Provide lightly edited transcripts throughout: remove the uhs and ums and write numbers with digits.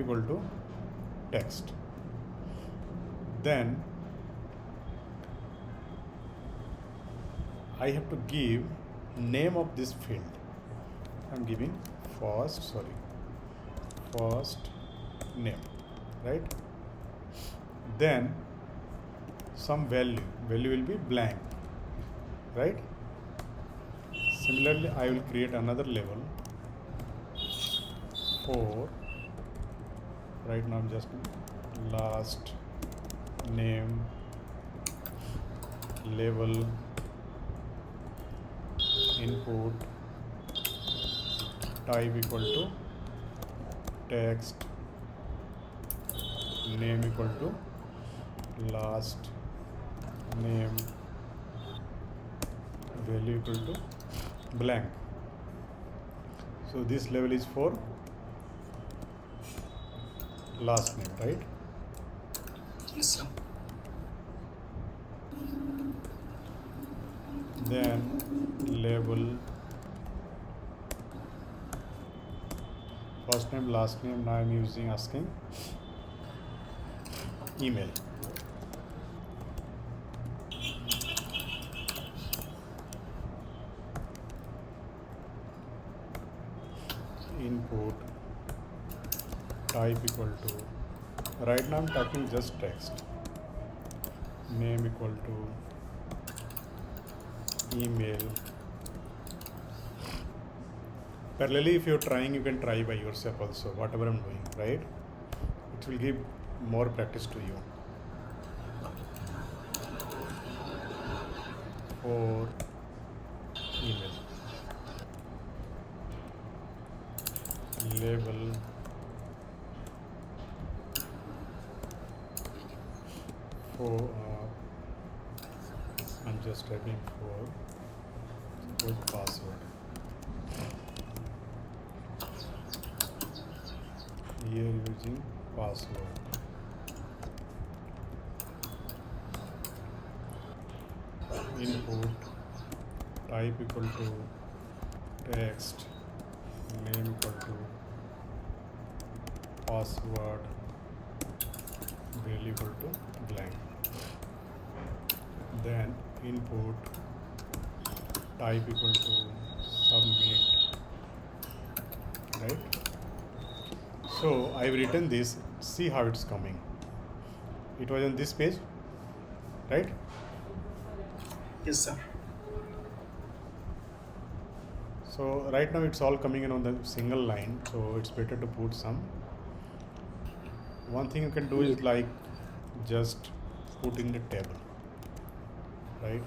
equal to text. Then I have to give name of this field. I'm giving first name, right? Then some value will be blank, right? Similarly, I will create another label for, right now I'm just last name label input type equal to text, name equal to last name, value equal to blank. So this level is for last name, right? Yes, sir. Then label first name, last name. Now I'm asking email. Input type equal to, right now I'm talking just text, name equal to email. Parallelly, if you're trying, you can try by yourself also, whatever I'm doing, right? It will give more practice to you. For email, label for I'm just typing for password. Here using password. Input type equal to text, name equal to password, value equal to blank. Then input type equal to submit, right? So I've written this. See how it's coming. It was on this page, right? Yes, sir. So right now it's all coming in on the single line, so it's better to put some. One thing you can do is like just put in the table, right?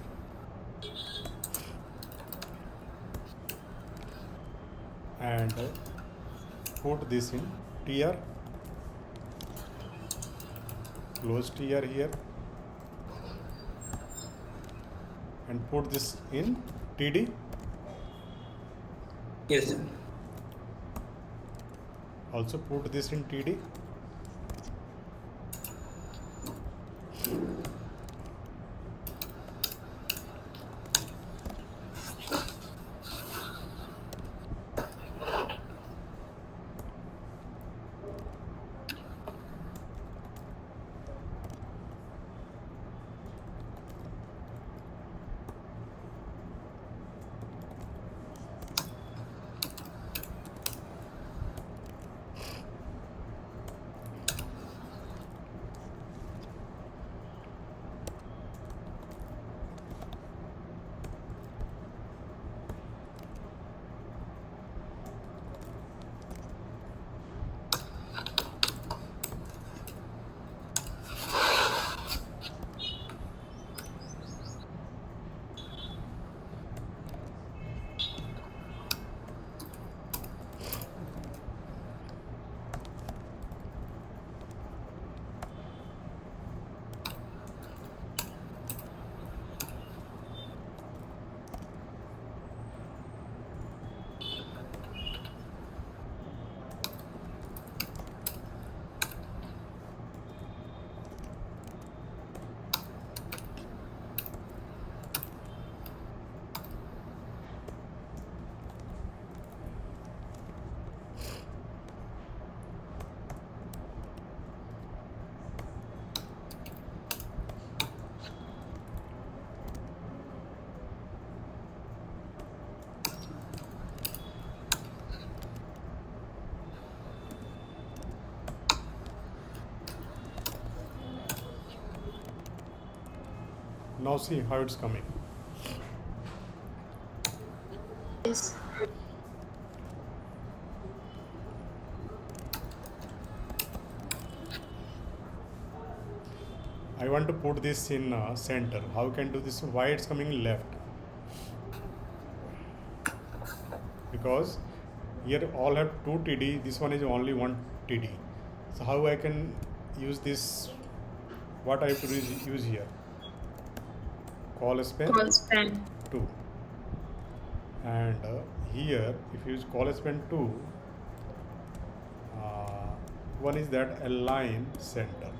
And put this in tr, close tr here, and put this in td. Yes, sir. Also put this in td. Now see how it's coming. Yes. I want to put this in center. How can do this? Why it's coming left? Because here all have 2 TD. This one is only 1 TD. So how I can use this? What I have to use here? Call span Call span. 2. And here if you use call span 2, one is that align center.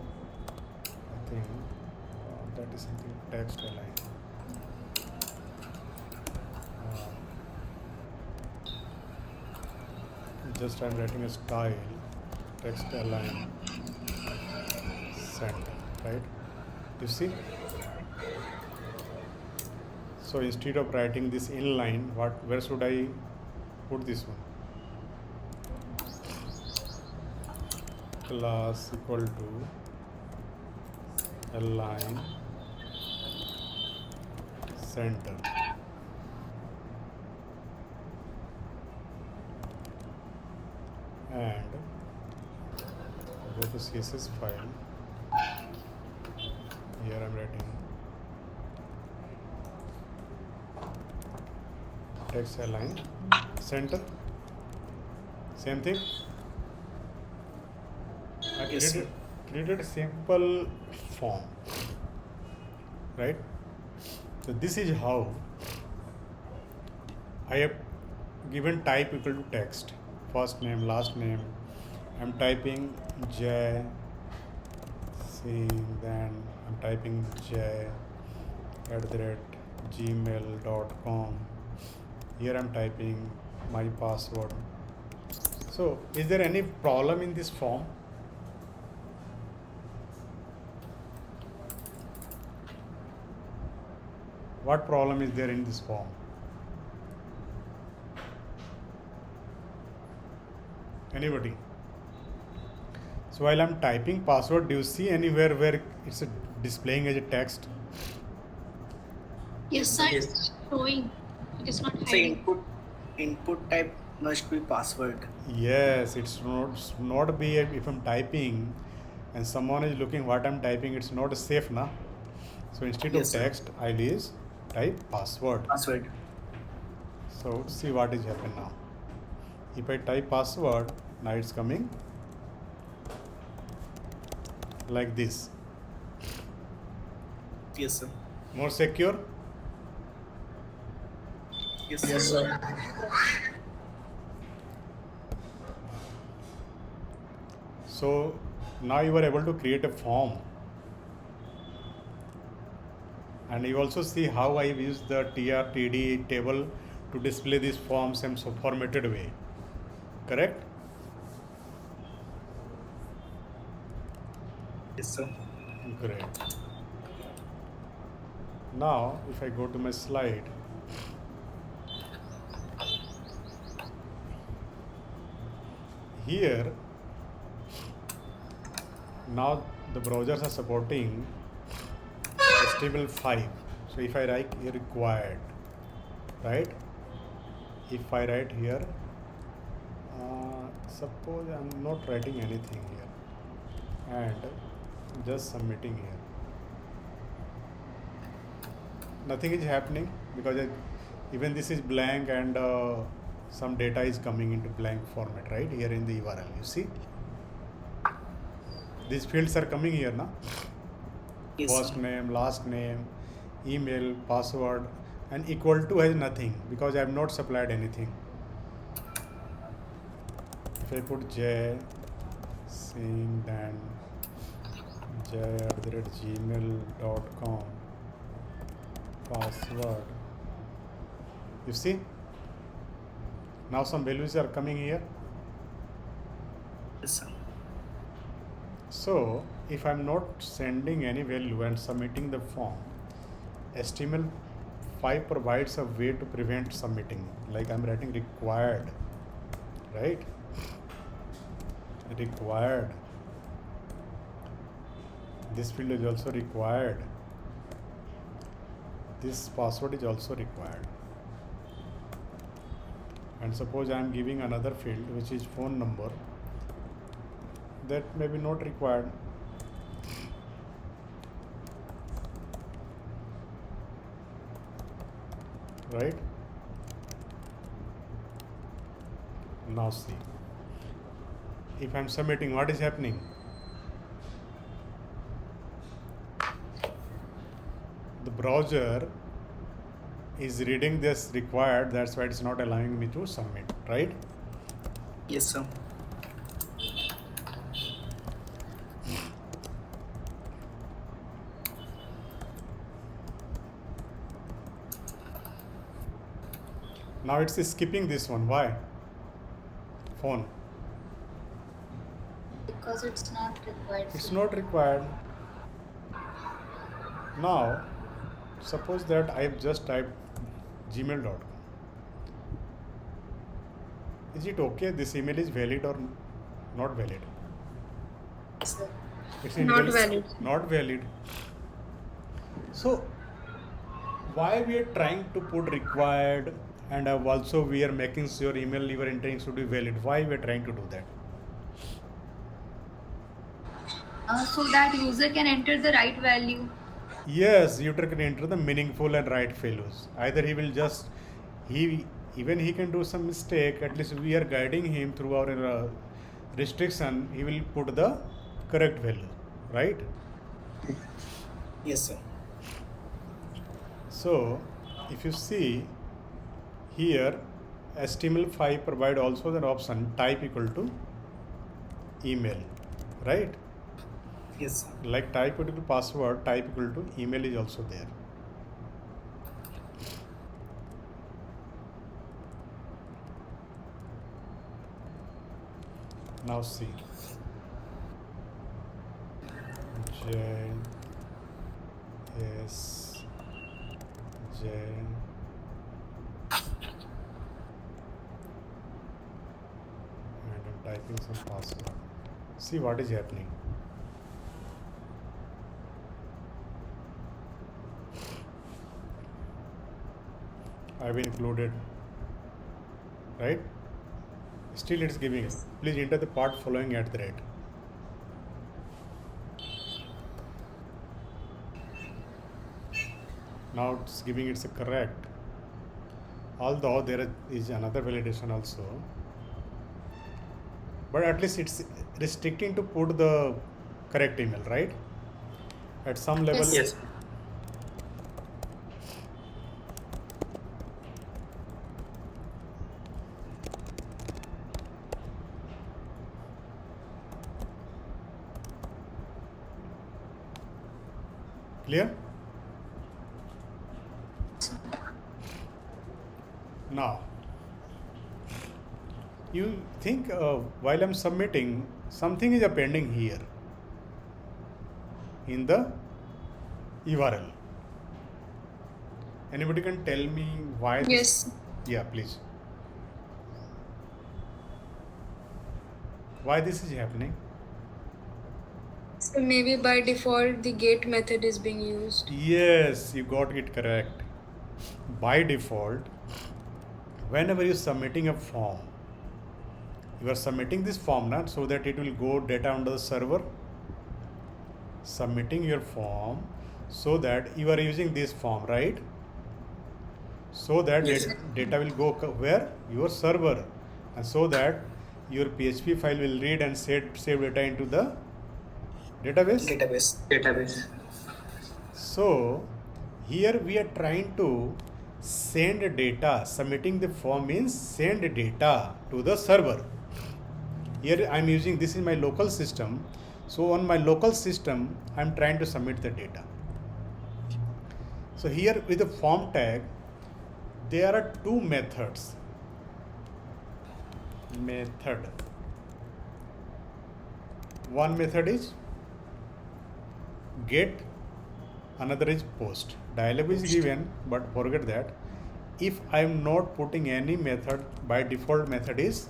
I think that is something text align. Just I'm writing a style text align center, right? You see? So instead of writing this inline, where should I put this one? Class equal to align center. And go to CSS file. Here I'm writing text align center. Same thing. I Yes, created a simple form, right? So this is how I have given type equal to text, first name, last name. I'm typing J, see, then I'm typing J @gmail.com. Here I'm typing my password. So is there any problem in this form? What problem is there in this form? Anybody? So while I'm typing password, do you see anywhere where it's displaying as a text? Yes, sir. Yes. It's showing. It is not so hiding. input type must be password. Yes, it's not be if I'm typing and someone is looking what I'm typing, it's not safe, na? So instead Yes, of sir. text, I'll use type password. Password. So see what is happening now. If I type password, now it's coming like this. Yes, sir. More secure. Yes, sir. So now you are able to create a form. And you also see how I use the TRTD table to display these forms in some formatted way. Correct? Yes, sir. Great. Now, if I go to my slide, here, now the browsers are supporting HTML5. So if I write here required, right? If I write here, suppose I'm not writing anything here and just submitting here. Nothing is happening because even this is blank and some data is coming into blank format, right? Here in the URL, you see? These fields are coming here now. Yes, First sir. name, last name, email, password, and equal to has nothing because I have not supplied anything. If I put J, saying then j@gmail.com password, you see? Now some values are coming here. Yes, sir. So if I'm not sending any value and submitting the form, HTML5 provides a way to prevent submitting. Like I'm writing required, right? Required. This field is also required. this password is also required. And suppose I am giving another field which is phone number, that may be not required. Right? Now see, if I am submitting, what is happening? The browser is reading this required, that's why it's not allowing me to submit, right? Yes, sir. Now it's skipping this one. Why? Phone. Because it's not required. It's not required. Now, suppose that I have just typed gmail.com. Is it okay? This email is valid or not valid? Yes, sir. It's Not invalid. valid. Not valid. So, why we are trying to put required, and also we are making sure email you are entering should be valid? Why we are trying to do that? So that user can enter the right value. Yes, user can enter the meaningful and right values. Either he will just, even he can do some mistake, at least we are guiding him through our restriction, he will put the correct value, right? Yes, sir. So, if you see here, HTML5 provide also the option type equal to email, right? Yes, sir. Like type equal to password, type equal to email is also there. Now see, J S J and I'm typing some password. See what is happening. I've been included, right? Still it's giving. Please enter the part following at the rate. Now it's giving it's a correct. Although there is another validation also, but at least it's restricting to put the correct email, right? At some level. Yes. Yes. Clear? Now, you think while I'm submitting, something is appending here in the URL. Anybody can tell me why? Yes. Yeah, please. Why this is happening? So maybe by default the get method is being used. Yes, you got it correct. By default, whenever you're submitting a form, you are submitting this form now so that it will go data onto the server. Submitting your form so that you are using this form, right? So that Yes. data will go where? Your server, and so that your PHP file will read and save data into the database. Database. So here we are trying to send data. Submitting the form means send data to the server. Here I am using, this is my local system. So on my local system, I am trying to submit the data. So here with the form tag, there are two methods. One method is get, another is post. Dialog is given, but forget that. If I am not putting any method, by default method is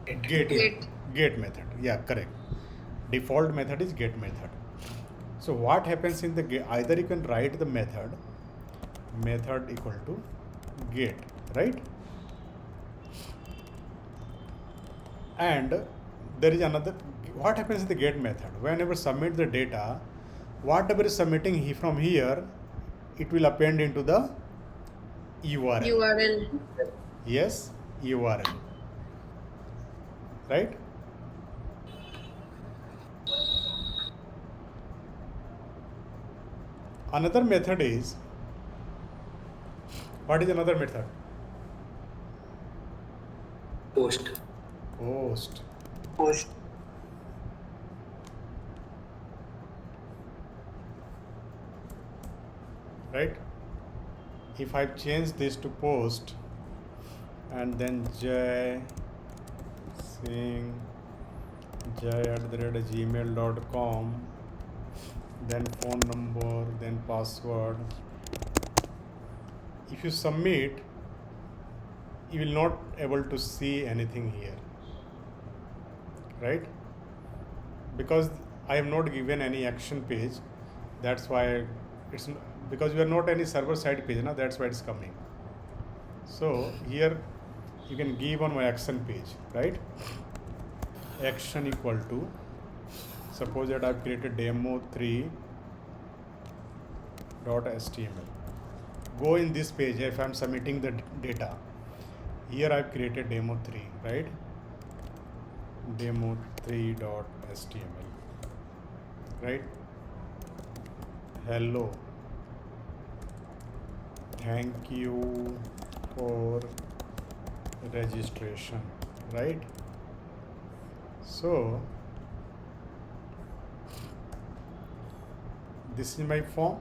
get. Get. Get method. Yeah, correct. Default method is get method. So what happens in the get? Either you can write the method equal to get, right? And there is another. What happens in the get method? Whenever submit the data, whatever is submitting from here, it will append into the URL. URL. Yes, URL. Right? Another method is, what is another method? Post. Post. Post. Right? If I change this to post and then Jai Singh jai@gmail.com, then phone number, then password. If you submit, you will not able to see anything here, right? Because I have not given any action page, that's why it's because we are not any server side page, na, that's why it's coming. So here you can give on my action page, right? Action equal to, suppose that I've created demo3.html. Go in this page if I'm submitting the data. Here I've created demo3, right? Demo3.html, right? Hello, thank you for registration, right? So this is my form.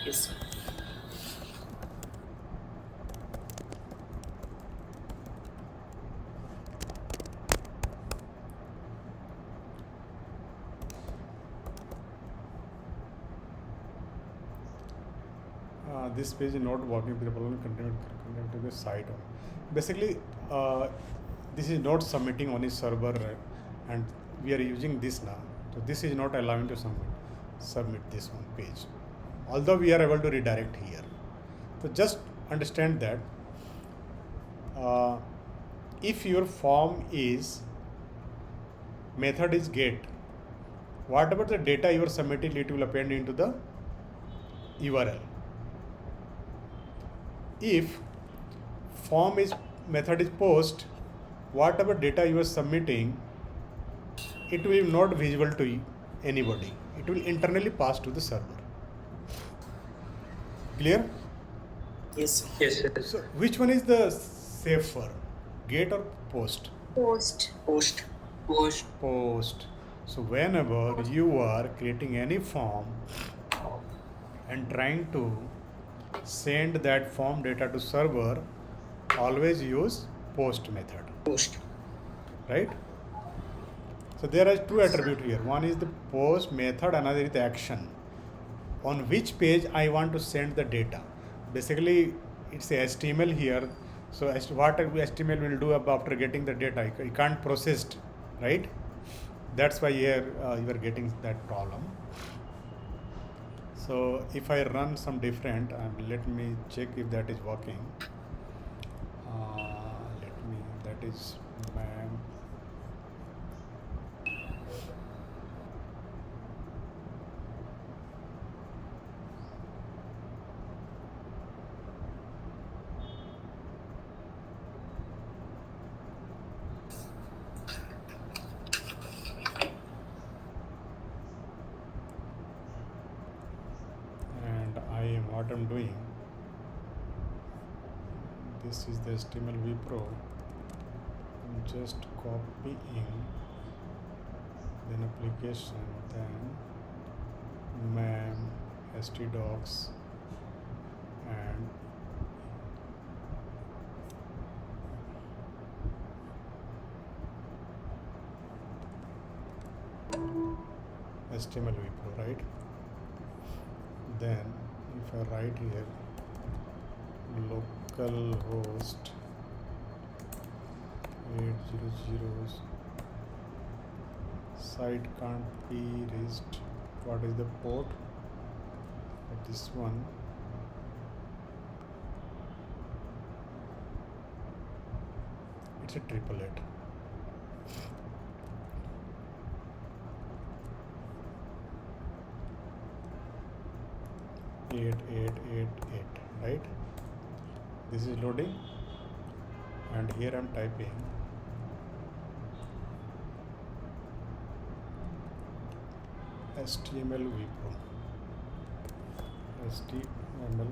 Yes, sir. This page is not working with the problem continue to the site. Basically, this is not submitting on a server, and we are using this now. So this is not allowing to submit this one page. Although we are able to redirect here. So just understand that if your form is method is get, whatever the data you are submitting, it will append into the URL. If form is method is post, whatever data you are submitting, it will not visible to anybody. It will internally pass to the server. Clear? Yes, sir. Yes, sir. So which one is the safer, get or post? Post. Post. Post. Post. So whenever you are creating any form and trying to send that form data to server, always use post method, Post. right? So there are two attributes here. One is the post method, another is the action. On which page I want to send the data. Basically, it's a HTML here. So what HTML will do after getting the data, you can't process it, right? That's why here you are getting that problem. So if I run some different, let me check if that is working. That is ma'am. What I'm doing, this is the HTML WIPRO. I'm just copying, then application, then mem, htdocs, and HTML WIPRO, right? Then if I write here localhost 800, site can't be reached what is the port of this one. It's a 888. Right, this is loading, and here I'm typing HTML WIPRO. HTML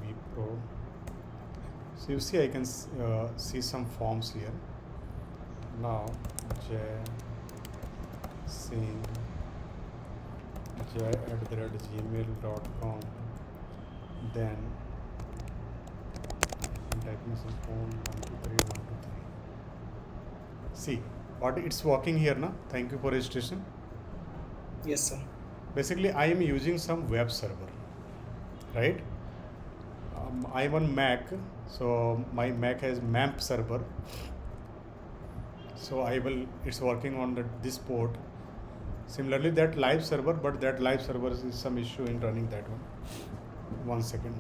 WIPRO. So you see, I can see some forms here. Now j@gmail.com. Then I'm typing some phone 123. See what it's working here now. Thank you for registration. Yes, sir. Basically, I am using some web server, right? I'm on Mac, so my Mac has MAMP server. So it's working on this port. Similarly, that live server, but that live server is some issue in running that one. 1 second.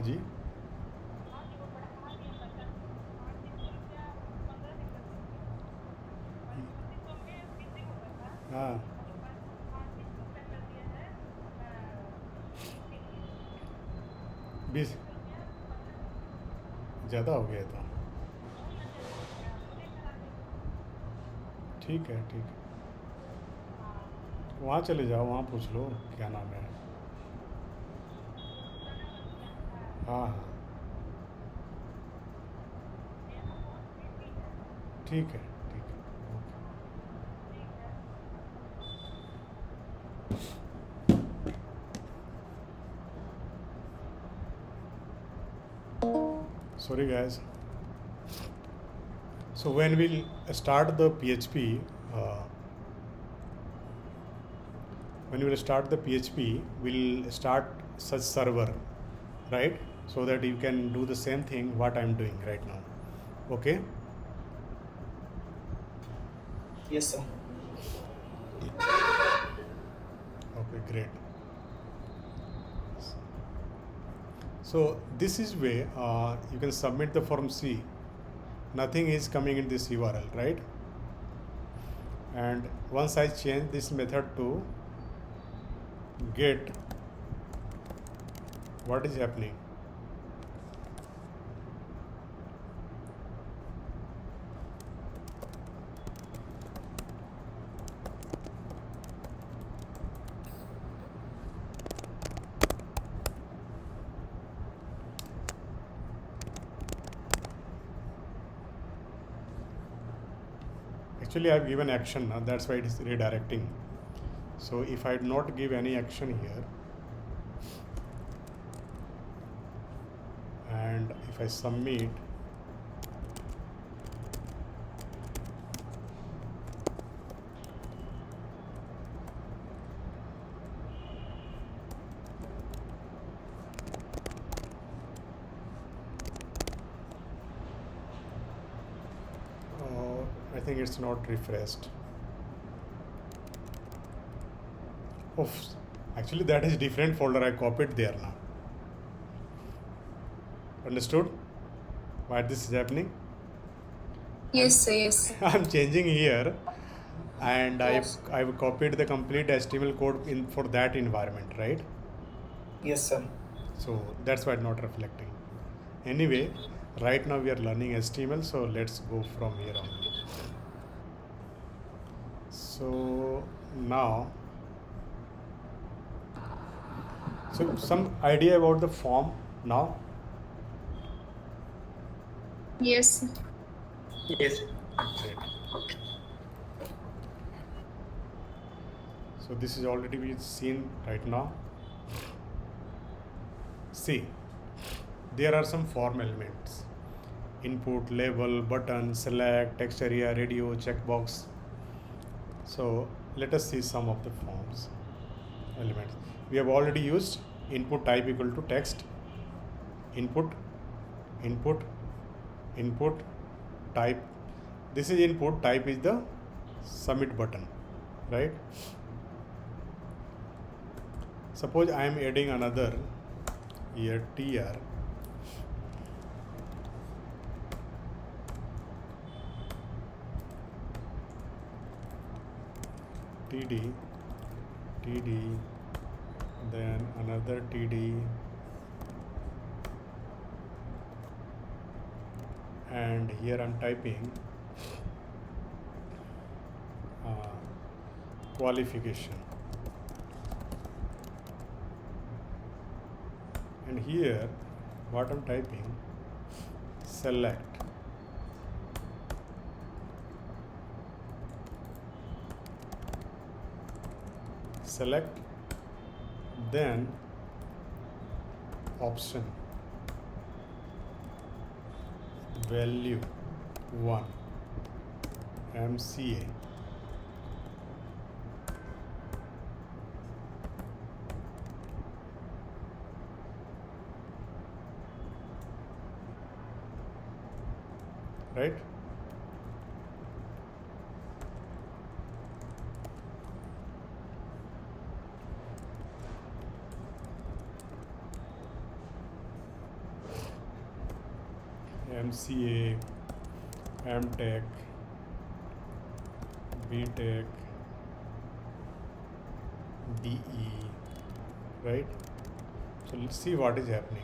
जी हाँ बीस ज़्यादा हो गया तो ठीक है वहाँ चले जाओ, वहाँ पूछ लो क्या नाम है। हाँ ठीक है okay. Sorry guys. So when we'll start the PHP, we'll start such server, right? So that you can do the same thing what I'm doing right now. Okay? Yes, sir. Okay, great. So this is where you can submit the form C. Nothing is coming in this URL, right? And once I change this method to get, what is happening? Actually, I've given action, that's why it is redirecting. So if I not give any action here, and if I submit, I think it's not refreshed. Oh, actually that is different folder I copied there now. Understood why this is happening? Yes, sir. Yes. I'm changing here, and Yes. I've copied the complete HTML code in for that environment, right? Yes, sir. So that's why it's not reflecting. Anyway, right now we are learning HTML, so let's go from here only. So now, so some idea about the form now. Yes. Yes. Great. So this is already been seen right now. See, there are some form elements: input, label, button, select, text area, radio, checkbox. So let us see some of the forms elements. We have already used input type equal to text, input, input, input, type. This is input, type is the submit button, right? Suppose I am adding another here tr, td, td, then another td, and here I'm typing qualification, and here what I'm typing, select, select, then option, value 1, MCA, right? MCA, MTech, BTech, DE, right? So let's see what is happening.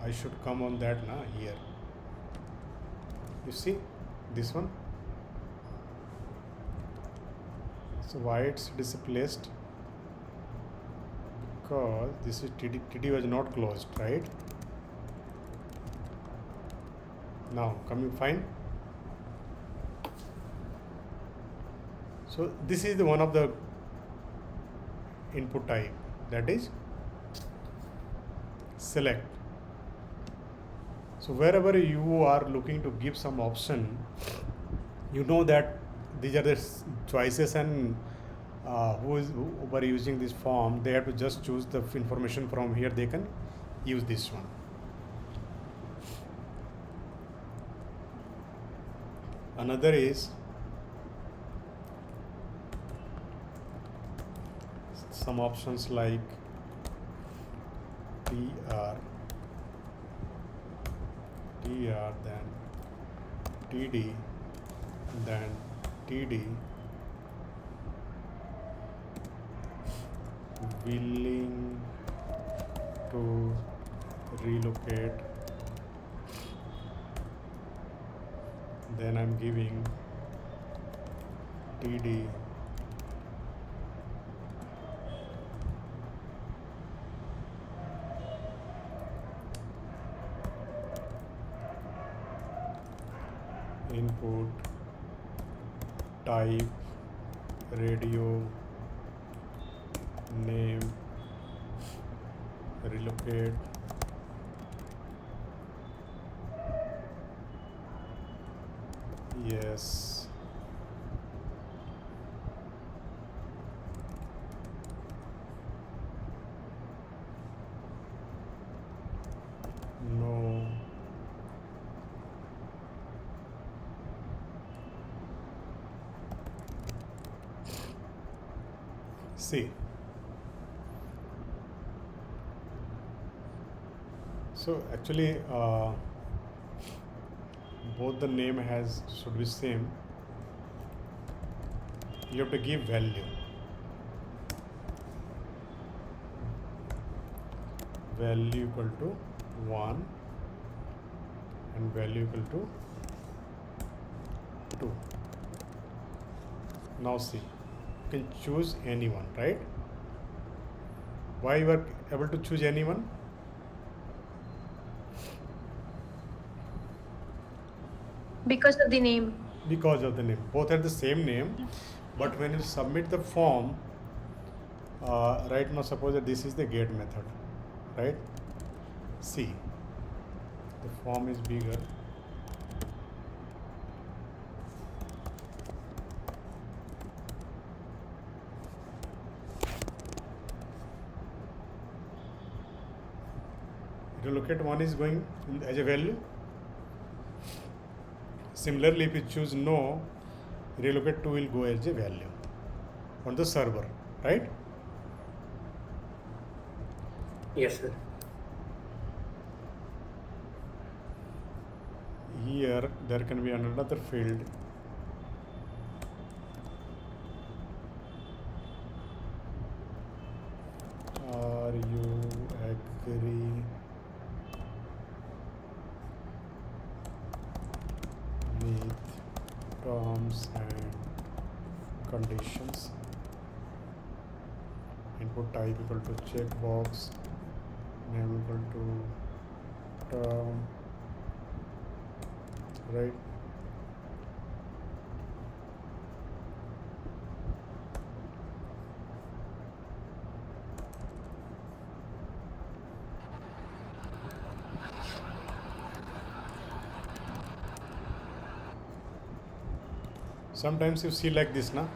I should come on that now here. You see this one? So why it's displaced? Because this is TD was not closed, right? Now coming fine. So this is the one of the input type, that is select. So wherever you are looking to give some option, you know that these are the choices, and who are using this form, they have to just choose the information from here. They can use this one. Another is some options like tr, then td, then td, willing to relocate, then I'm giving td, input, type, radio, name, relocate, yes, no, see. So actually both the name should be same. you have to give value. Value equal to 1 and value equal to 2. Now see, you can choose anyone, right? Why you are able to choose anyone? Because of the name. Because of the name. Both have the same name, but when you submit the form, right now suppose that this is the get method, right? See, the form is bigger. Relocate 1 is going as a value. Similarly, if you choose no, relocate 2 will go as a value on the server, right? Yes, sir. Here there can be another field. Are you agree with terms and conditions? Input type equal to checkbox, name equal to term, right? Sometimes you see like this, na?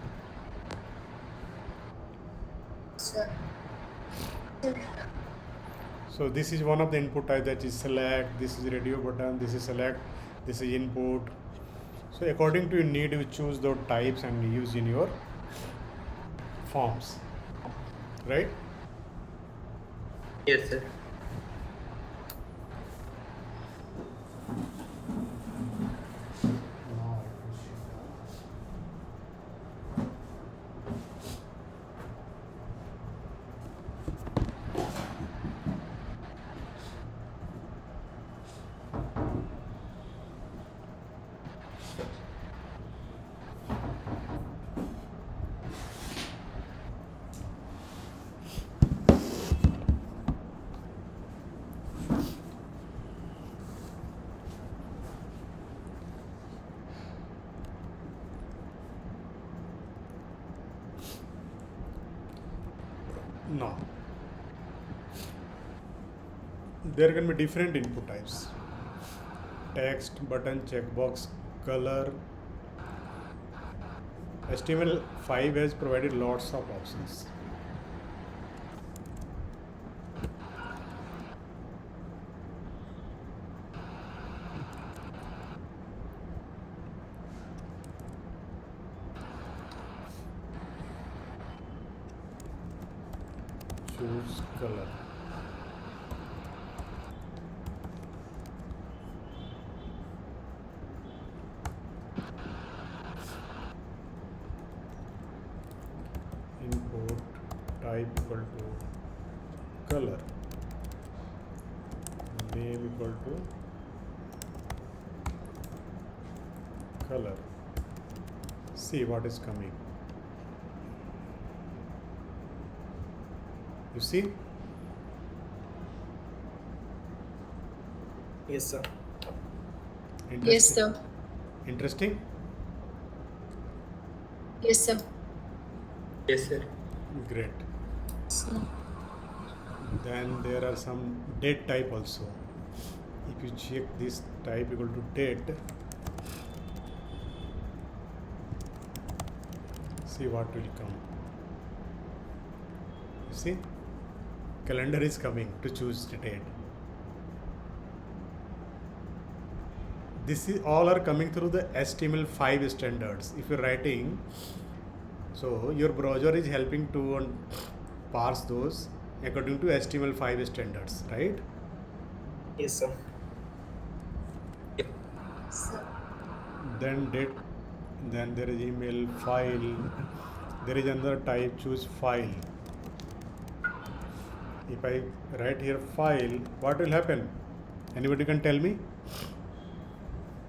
Sir. So this is one of the input type, that is select, this is radio button, this is select, this is input. So according to your need, you choose those types and use in your forms, right? Yes, sir. Now Now, there can be different input types: text, button, checkbox, color. HTML5 has provided lots of options. Choose color. Input type equal to color. Name equal to color. See what is coming. You see? Yes, sir. Interesting? Yes, sir. Interesting? Yes, sir. Yes, sir. Great. So, Then there are some date type also. If you check this type equal to date, see what will come. You see? Calendar is coming to choose the date. This is all are coming through the HTML5 standards. If you're writing, so your browser is helping to parse those according to HTML5 standards, right? Yes, sir. sir. Then date, then there is email, file, There is another type, choose file. If I write here file, what will happen? Anybody can tell me?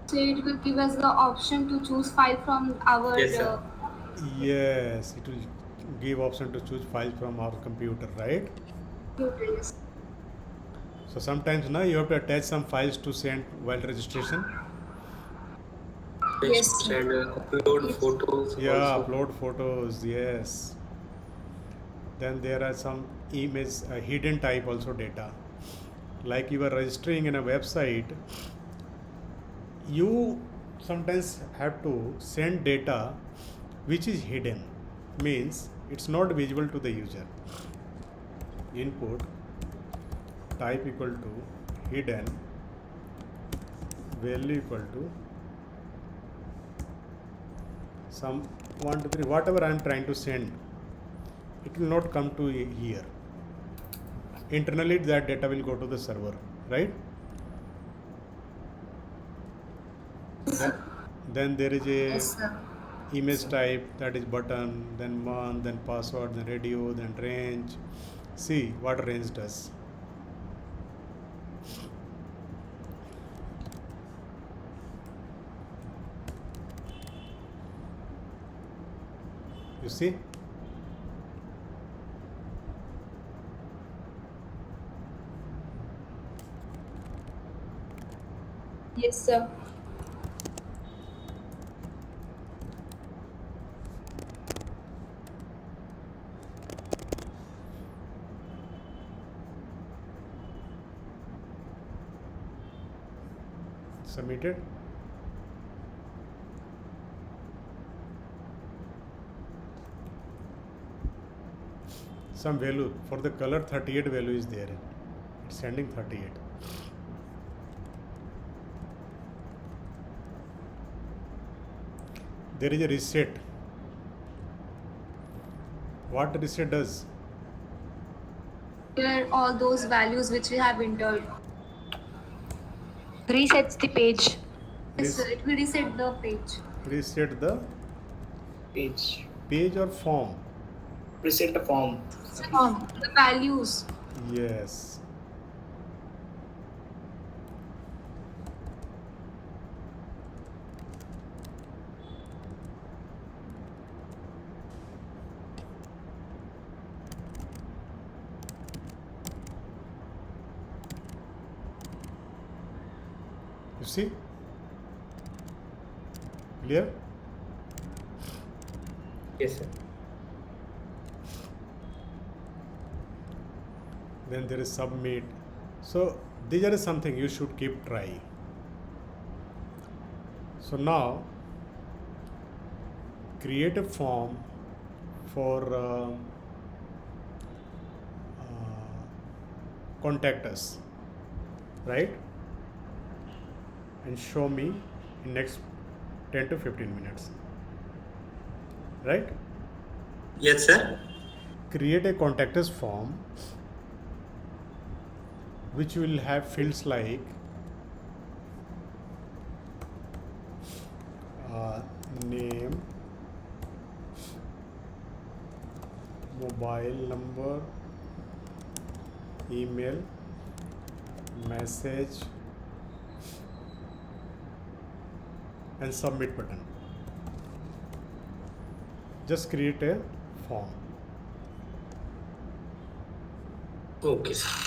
So it will give us the option to choose file from our Yes, sir. Yes, it will give option to choose file from our computer, right? computers. So sometimes now you have to attach some files to send while registration. Yes, Text sir. and upload photos Yeah, also. upload photos, yes. Then there are some image hidden type also data. Like you are registering in a website, you sometimes have to send data which is hidden, means it's not visible to the user. Input type equal to hidden, value equal to some 1 2 3, whatever I am trying to send, it will not come to here. Internally that data will go to the server, right? Then there is a Yes, sir. image type, that is button, then month, then password, then radio, then range. See what range does. You see, Yes, sir. submitted. Some value for the color 38 value is there, it's sending 38. There is a reset. What the reset does? Here all those values which we have entered. Resets the page. Yes, sir. It will reset the page. Reset the Page. page or form? Reset the form. The values. Yes. You see? Clear? Yes, sir. Then there is submit. So these are something you should keep trying. So now create a form for contact us, right? And show me in next 10 to 15 minutes, right? Yes, sir. Create a contact us form which will have fields like name, mobile number, email, message, and submit button. Just create a form. Okay, sir.